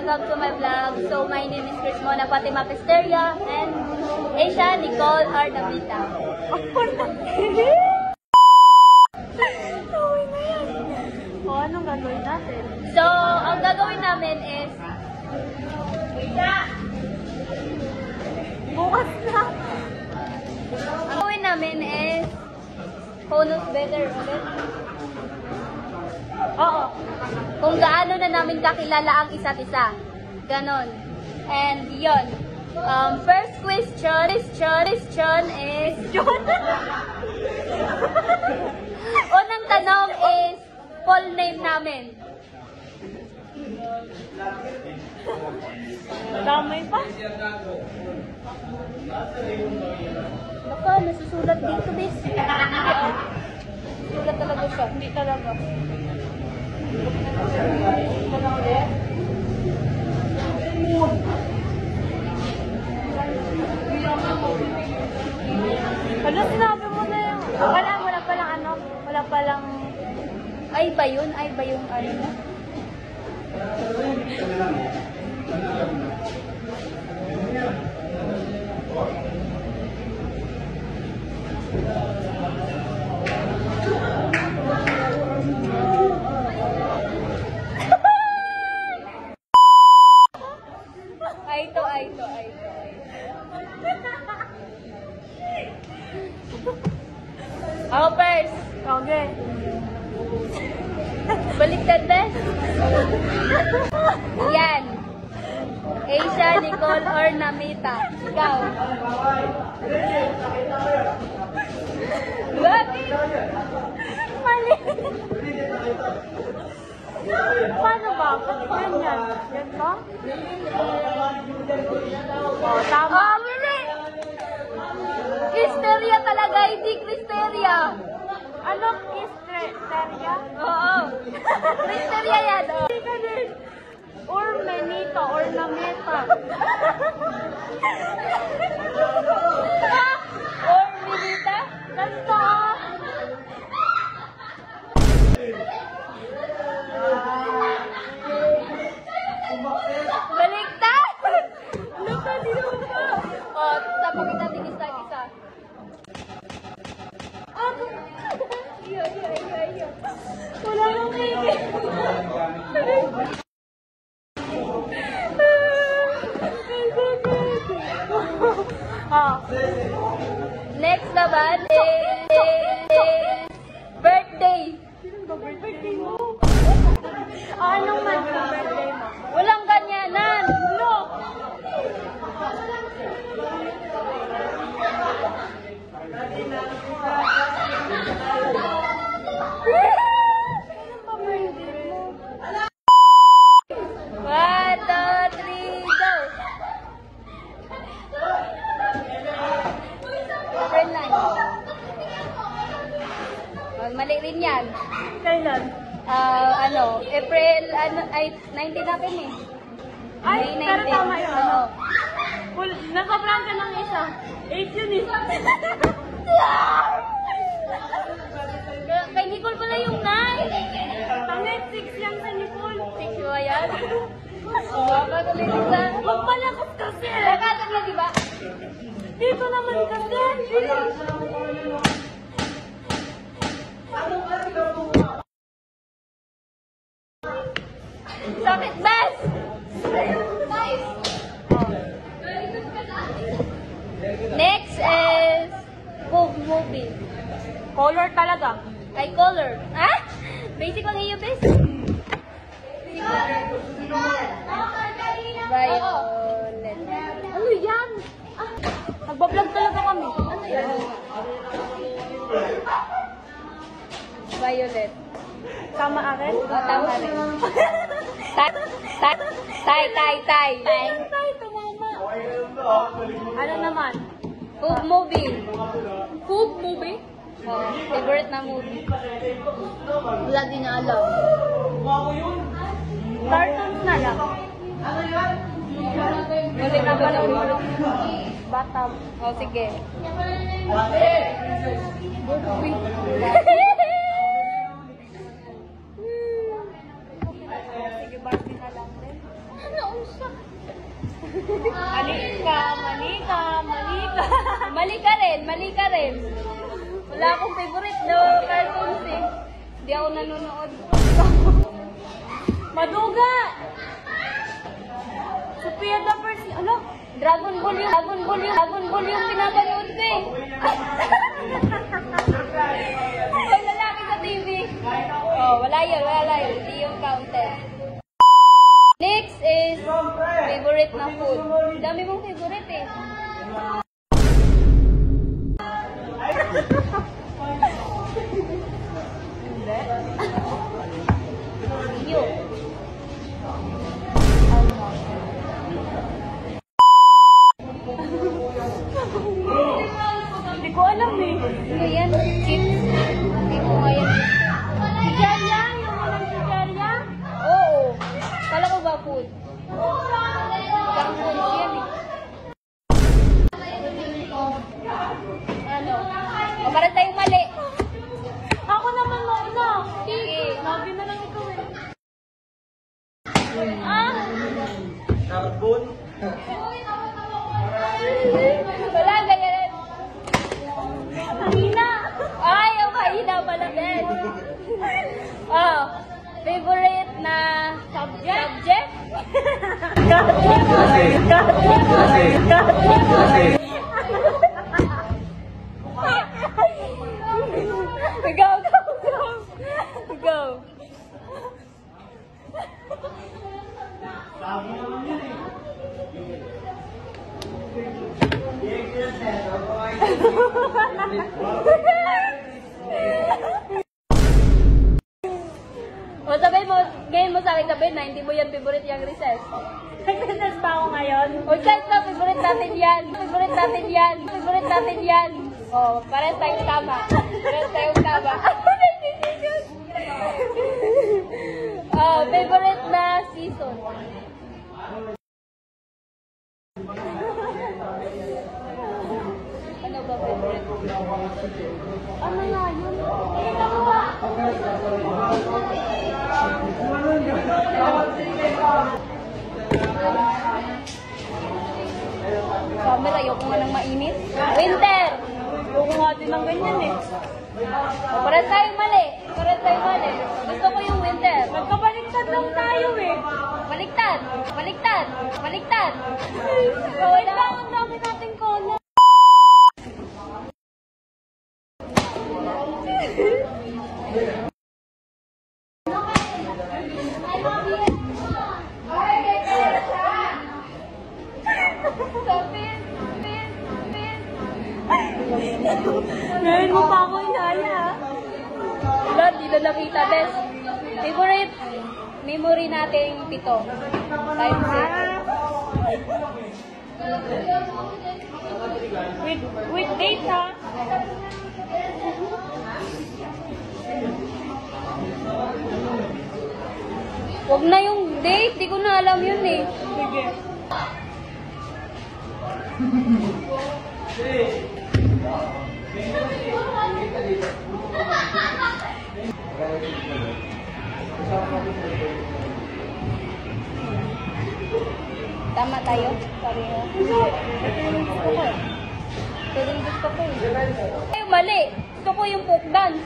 welcome to my vlog. So, my name is Chris Mona Fatima Pisteria and Asia Nicole Ardavita. Anong gagawin natin? So, ang gagawin namin is Bukas na! ang gagawin namin is who knows better ulit? Oo. Kung gaano na namin kakilala ang isa't isa. Ganon. And yon. First question is unang tanong is full name namin. Damay pa? Baka nasusulat dito, bis. Sulat talaga siya. Hindi talaga. Ano sinabi mo na yung... Wala palang ano? Wala palang... Ay ba yun? Ay ba yung ano na? Ay to. Ako first. Okay. Baliktad na. Yan. Asia, Nicole, or Namita. Ikaw. Bakit? Mali. Paano ba? Ganyan. Yan ba? Oh, tama. Oh, mali! Cristeria talaga, hindi Cristeria. Ano? Cristeria? Oo. Cristeria yan. Oh. Hindi ka din. Or Menita, or Nameta. Or Milita. Basta. Baliktad! Oh, tapos natin isa-isa. Iyo. Wala nang kaya. Next naman is birthday. Birthday mo? Anong month ang birthday mo? Walang ganyanan. Look! One, two, three, go. April 9. Mali rin yan. Kailan? April, ay, 19 natin eh. Ay, May pero 19. tama yun. Oo. Nakabrang ka ng isa. 8 yun eh. Kay Nicole pala yung 9. Tangit, 6 yan sa Nicole. 6 ba yan? Oo, katulitin sa... Magpalakot kasi. Nakatag na, diba? Dito naman kasi. Sakit, bes! Next is movie. Color talaga. Ay, color. Ah? Basic lang iyo, bes. Violet. Ano yan? Nagbablog talaga kami. Ano yan? Violet. Tama akin? Tama rin. Tay. Tay, tumama. Ano naman? Food movie. Food movie? Favorite na movie. Wala din na alam. Cartoons na lang. Hindi na pala Bata. Oh, sige. Sige, Barbie na lang din. Ano? rin. Wala akong favorite na cartoons eh. Hindi ako nanonood. Maduga! Sophia the First... Ano? Dragon Ball yung pinapanood ko eh. Pag lalaki sa TV. Oh, wala yun. Hindi yung counter. Next is favorite na food. Dami mong favorite eh. Iyo. Hindi ko alam eh. Ano yan? Chips? Hindi ko nga yan. Chicharia? Yung walang chicharia? Oo. Kala ko ba food? Parang food yan eh. Ano? O, parang tayong mali. Ako naman na. Sige. Lagi na lang ikaw eh. Carbon. Wala, ganyan. Kanina. Ay, ang kahina pala, Ben. Oh, favorite na subject? Go. O, sabihin mo, ngayon mo sa akin sabihin na hindi mo yan favorite yung recess. Nag-recess pa ako ngayon. O, kahit na favorite natin yan. O, parang tayong tama. Favorite na season. Ano ba favorite? Ano nga yun? Summer, ayoko nga ng mainit. Winter! Ayoko nga din ng ganyan eh. O, parang tayong mali. Gusto ko yung winter. Nagkabaliktad lang tayo eh. Baliktad. Wait lang, ang dami nating kola. Ngayon mo pa ako inaya. Wala, di na nakita, Des. Favorite memory natin 7. Time set. With date ha? Huwag na yung date. Di ko na alam yun eh. Sige. Tama tayo. Pareho. Ito din gusto ko eh. Ay, mali. Gusto ko yung folk dance.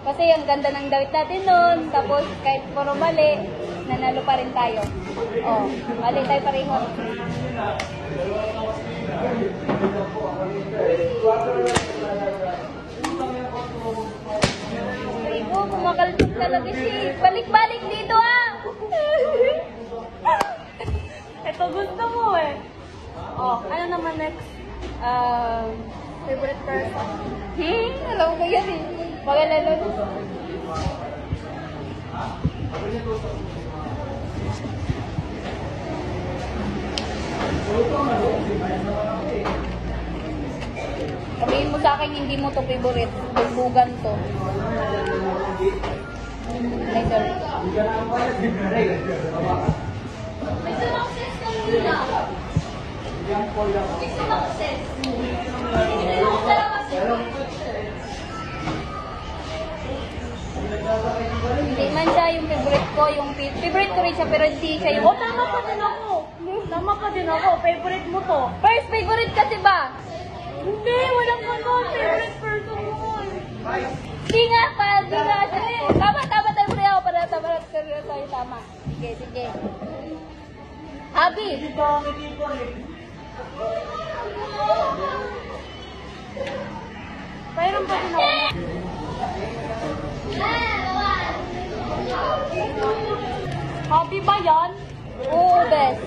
Kasi ang ganda ng damit natin nun. Tapos kahit puro mali, nanalo pa rin tayo. Oh, mali tayo pareho. Rico, kumakalsok talaga siya. Balik-balik dito ah! Ito gusto mo eh. Oh, ano naman next? Favorite person? Alam ko yan eh. Pagkalalo. Sabihin mo sa akin, hindi mo to favorite. Bugbugan to. Later. Hindi man siya yung favorite ko, yung favorite ko rin siya, pero hindi siya yung... Oh, tama pa din ako. Favorite mo to. First favorite kasi ba? Hindi, walang ganon. Favorite person mo. Di nga pa, di nga. Tama tayo pre ako para tayo tama. Sige. Abi. Mayroon pa din ako. Hobby ba yan? Oo, best.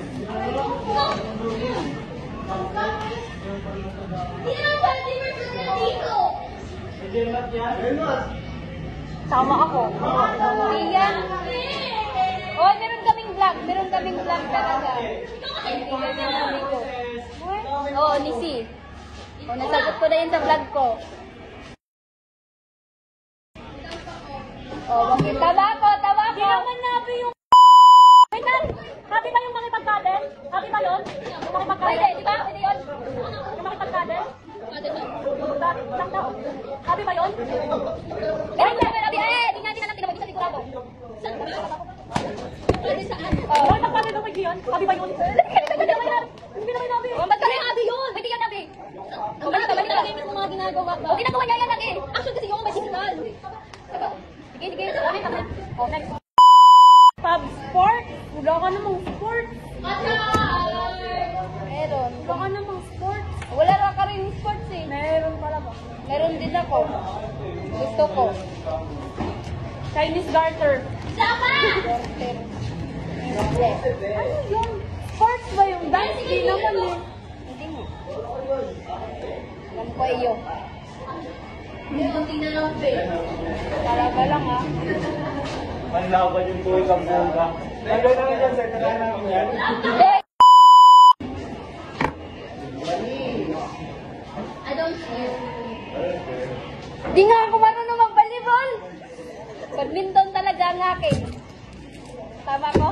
Sama ako. Hindi yan. Oh, meron kaming vlog talaga. Hindi yan yung hobby ko. Oo, ni C. Oh, nasagot ko na yun sa vlog ko. Oh, bakit? Tama ko. Hindi naman nabi yung Wait lang! Happy ba yung makipagkadel? Happy ba yun? Yung makipagkadel? Pwede, di ba? Pwede yun. Yung makipagkadel? Lang daw. Happy ba yun? Di nga natin tinawag sa sigurado. Saan ba? Pwede saan? Bakit magkadel mo yun? Happy ba yun? Hindi naman nabi. Oh, ba't kami habi yun? Pwede yan habi. Balik ka gamit mo mga ginagawa ka. O, ginagawa niya yan lagi. Action kasi yung magical. Sige. Oh, next. Pub sport? Wala ka namang sport. Meron. Wala ka namang sport. Wala rin ka rin sports eh. Meron pala ba? Meron din ako. Gusto ko. Chinese garter. Garter. Hindi. Ano yun? Sports ba yung dance? Hindi naman eh. Hindi mo. Alam ko iyo. Talaga lang ha. Manlaban yung tuwing ang bunga. Nagay naman yan, sir. Nagay namin yan. Di nga ako marunong mag-volleyball. Badminton talaga ang akin. Tama ko?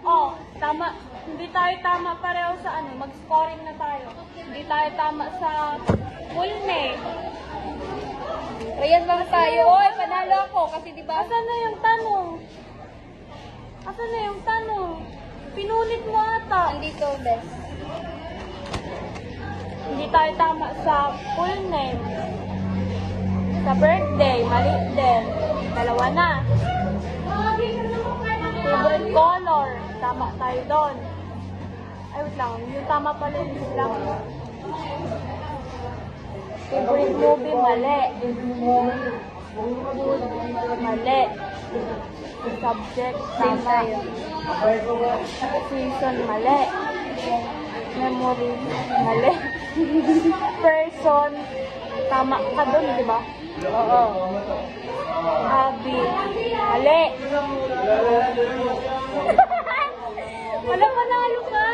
Oh, tama. Hindi tayo tama pareho sa ano, mag-scoring na tayo. Hindi tayo tama sa full name. Ayan lang tayo. Oy, panalo ako kasi di ba? Asan na yung tanong? Asan na yung tanong? Pinulit mo ata. Andito, best. Hindi tayo tama sa full name. Sa birthday, mali din. Dalawa na. Favorite color, tama tayo doon. Ay, wait lang. Yung tama pala yung lang. Favorite movie, mali. Food, mali. Subject, tama. Season, mali. Memory, mali. Person, tama ka doon, di ba? Oo. Hobby, mali. Wala, panalo ka.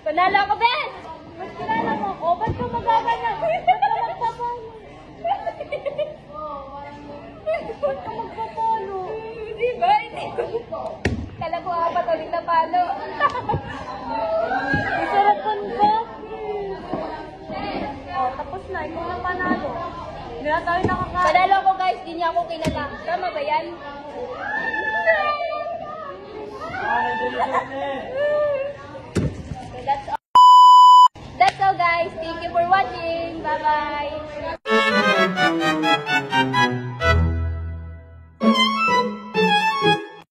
Panalo ako, best! Mas kilala mo ako, ba't ka magaganyan? Ba't ka magpapalo? Ba't ka magpapalo? Di ba? Hindi. Kala ko apat ulit na palo. Isarapan ko. Oh, tapos na. Ikaw na panalo. Hindi na tayo nakakain. Panalo ako guys, di niya ako kilala. Tama ba yan? Ah, nandiyan yung sir.